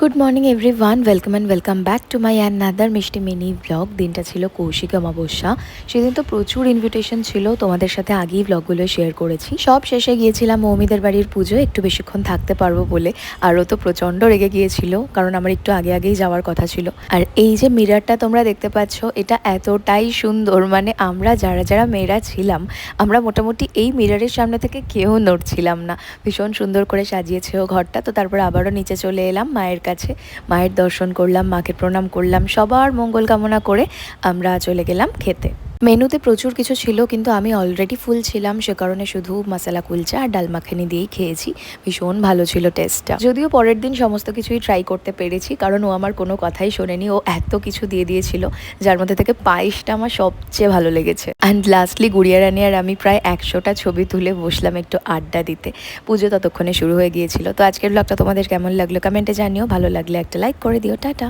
Good morning everyone, welcome and welcome back to my another মিষ্টি mini blog. দিনটা ছিল কৌশিক অমাবস্যা। সেদিন তো প্রচুর ইনভিটেশন ছিল, তোমাদের সাথে আগেই ব্লগগুলো শেয়ার করেছি। সব শেষে গিয়েছিলাম মৌমিদের বাড়ির পুজো, একটু বেশিক্ষণ থাকতে পারবো বলে। আরও তো প্রচণ্ড রেগে গিয়েছিল, কারণ আমার একটু আগে আগেই যাওয়ার কথা ছিল। আর এই যে মিরারটা তোমরা দেখতে পাচ্ছ, এটা এতটাই সুন্দর, মানে আমরা যারা যারা মেয়েরা ছিলাম, আমরা মোটামুটি এই মিরারের সামনে থেকে কেউ নড়ছিলাম না। ভীষণ সুন্দর করে সাজিয়েছে ও ঘরটা। তো তারপর আবারও নিচে চলে এলাম মায়ের কাছে, মায়ের দর্শন করলাম, মাকে প্রণাম করলাম, সবার মঙ্গল কামনা করে আমরা চলে গেলাম খেতে। মেনুতে প্রচুর কিছু ছিল, কিন্তু আমি অলরেডি ফুল ছিলাম, সে কারণে শুধু মশলা কুলচা আর ডাল মাখানি দিয়েই খেয়েছি। ভীষণ ভালো ছিল টেস্টটা। যদিও পরের দিন সমস্ত কিছুই ট্রাই করতে পেরেছি, কারণ ও আমার কোনো কথাই শোনেনি। ও এত কিছু দিয়ে দিয়েছিল, যার মধ্যে থেকে পায়েসটা আমার সবচেয়ে ভালো লেগেছে। অ্যান্ড লাস্টলি গুড়িয়া রানী আর আমি প্রায় 100টা ছবি তুলে বসলাম একটু আড্ডা দিতে। পুজো ততক্ষণে শুরু হয়ে গিয়েছিল। তো আজকের ব্লগটা তোমাদের কেমন লাগলো কমেন্টে জানিও। ভালো লাগলে একটা লাইক করে দিও। টাটা।